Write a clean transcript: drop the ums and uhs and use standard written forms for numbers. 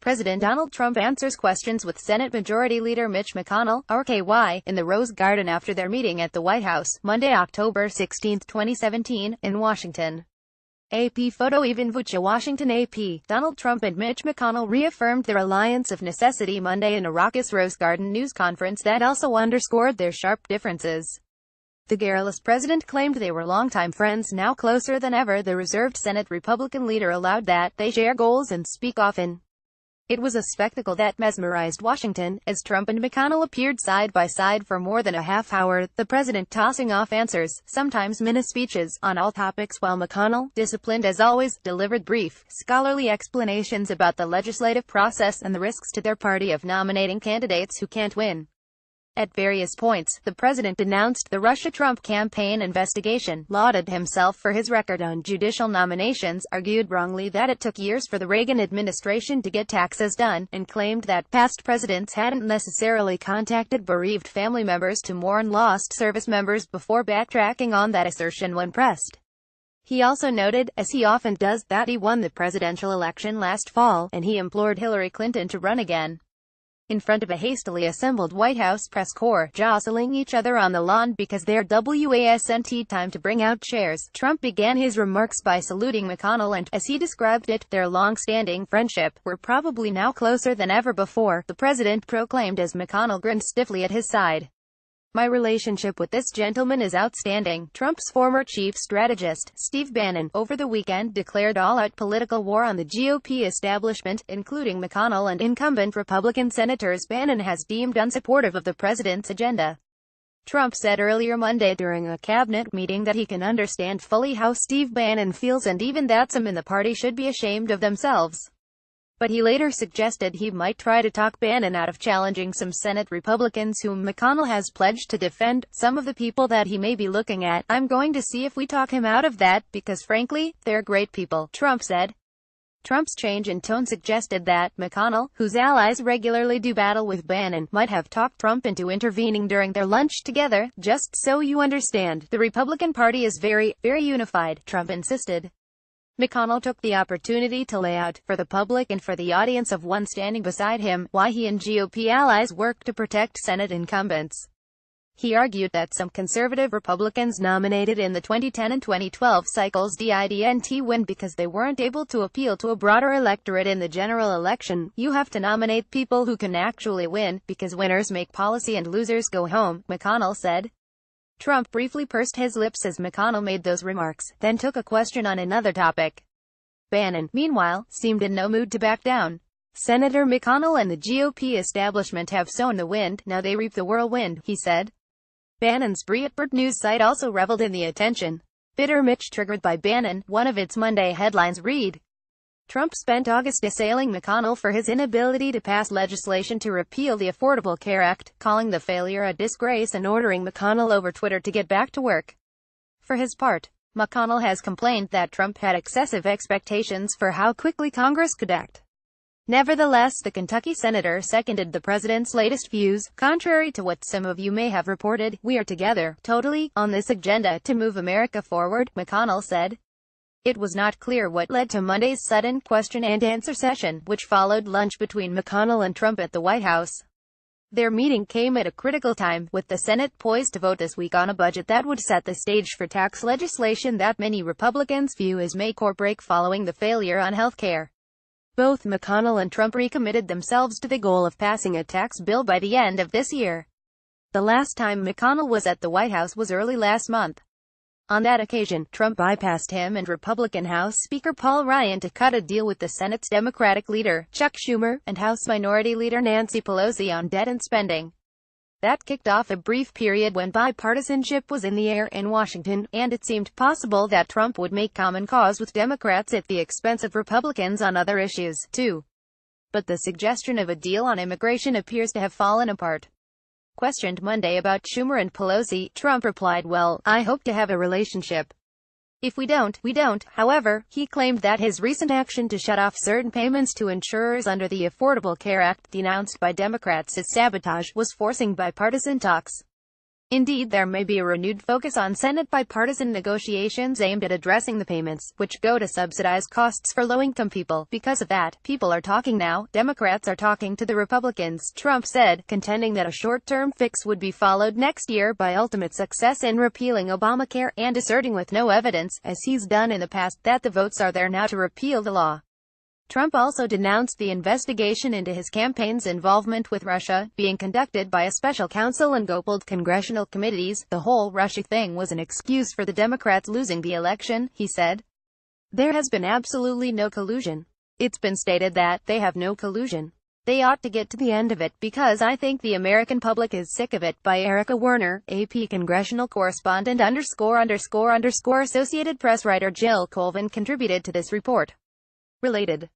President Donald Trump answers questions with Senate Majority Leader Mitch McConnell, RKY, in the Rose Garden after their meeting at the White House, Monday, October 16, 2017, in Washington. AP photo. Even Vucha, Washington. AP. Donald Trump and Mitch McConnell reaffirmed their alliance of necessity Monday in a raucous Rose Garden news conference that also underscored their sharp differences. The garrulous president claimed they were longtime friends, now closer than ever. The reserved Senate Republican leader allowed that they share goals and speak often. It was a spectacle that mesmerized Washington, as Trump and McConnell appeared side by side for more than a half hour, the president tossing off answers, sometimes mini-speeches, on all topics while McConnell, disciplined as always, delivered brief, scholarly explanations about the legislative process and the risks to their party of nominating candidates who can't win. At various points, the president denounced the Russia-Trump campaign investigation, lauded himself for his record on judicial nominations, argued wrongly that it took years for the Reagan administration to get taxes done, and claimed that past presidents hadn't necessarily contacted bereaved family members to mourn lost service members before backtracking on that assertion when pressed. He also noted, as he often does, that he won the presidential election last fall, and he implored Hillary Clinton to run again. In front of a hastily assembled White House press corps, jostling each other on the lawn because their wasn't time to bring out chairs, Trump began his remarks by saluting McConnell and, as he described it, their long-standing friendship, were probably now closer than ever before, the president proclaimed as McConnell grinned stiffly at his side. "My relationship with this gentleman is outstanding." Trump's former chief strategist, Steve Bannon, over the weekend declared all-out political war on the GOP establishment, including McConnell and incumbent Republican senators Bannon has deemed unsupportive of the president's agenda. Trump said earlier Monday during a cabinet meeting that he can understand fully how Steve Bannon feels and even that some in the party should be ashamed of themselves. But he later suggested he might try to talk Bannon out of challenging some Senate Republicans whom McConnell has pledged to defend. "Some of the people that he may be looking at, I'm going to see if we talk him out of that, because frankly, they're great people," Trump said. Trump's change in tone suggested that McConnell, whose allies regularly do battle with Bannon, might have talked Trump into intervening during their lunch together. "Just so you understand, the Republican Party is very, very unified," Trump insisted. McConnell took the opportunity to lay out, for the public and for the audience of one standing beside him, why he and GOP allies work to protect Senate incumbents. He argued that some conservative Republicans nominated in the 2010 and 2012 cycles didn't win because they weren't able to appeal to a broader electorate in the general election. "You have to nominate people who can actually win, because winners make policy and losers go home," McConnell said. Trump briefly pursed his lips as McConnell made those remarks, then took a question on another topic. Bannon, meanwhile, seemed in no mood to back down. "Senator McConnell and the GOP establishment have sown the wind, now they reap the whirlwind," he said. Bannon's Breitbart news site also reveled in the attention. "Bitter Mitch triggered by Bannon," one of its Monday headlines read. Trump spent August assailing McConnell for his inability to pass legislation to repeal the Affordable Care Act, calling the failure a disgrace and ordering McConnell over Twitter to get back to work. For his part, McConnell has complained that Trump had excessive expectations for how quickly Congress could act. Nevertheless, the Kentucky senator seconded the president's latest views. "Contrary to what some of you may have reported, we are together, totally, on this agenda to move America forward," McConnell said. It was not clear what led to Monday's sudden question-and-answer session, which followed lunch between McConnell and Trump at the White House. Their meeting came at a critical time, with the Senate poised to vote this week on a budget that would set the stage for tax legislation that many Republicans view as make or break following the failure on health care. Both McConnell and Trump recommitted themselves to the goal of passing a tax bill by the end of this year. The last time McConnell was at the White House was early last month. On that occasion, Trump bypassed him and Republican House Speaker Paul Ryan to cut a deal with the Senate's Democratic leader, Chuck Schumer, and House Minority Leader Nancy Pelosi on debt and spending. That kicked off a brief period when bipartisanship was in the air in Washington, and it seemed possible that Trump would make common cause with Democrats at the expense of Republicans on other issues, too. But the suggestion of a deal on immigration appears to have fallen apart. Questioned Monday about Schumer and Pelosi, Trump replied, "Well, I hope to have a relationship. If we don't, we don't." However, he claimed that his recent action to shut off certain payments to insurers under the Affordable Care Act, denounced by Democrats as sabotage, was forcing bipartisan talks. Indeed, there may be a renewed focus on Senate bipartisan negotiations aimed at addressing the payments, which go to subsidize costs for low-income people. Because of that, people are talking now. Democrats are talking to the Republicans, Trump said, contending that a short-term fix would be followed next year by ultimate success in repealing Obamacare, and asserting with no evidence, as he's done in the past, that the votes are there now to repeal the law. Trump also denounced the investigation into his campaign's involvement with Russia, being conducted by a special counsel and gopaled congressional committees. The whole Russia thing was an excuse for the Democrats losing the election, he said. There has been absolutely no collusion. It's been stated that they have no collusion. They ought to get to the end of it, because I think the American public is sick of it. By Erica Werner, AP congressional correspondent _____. Associated Press writer Jill Colvin contributed to this report. Related.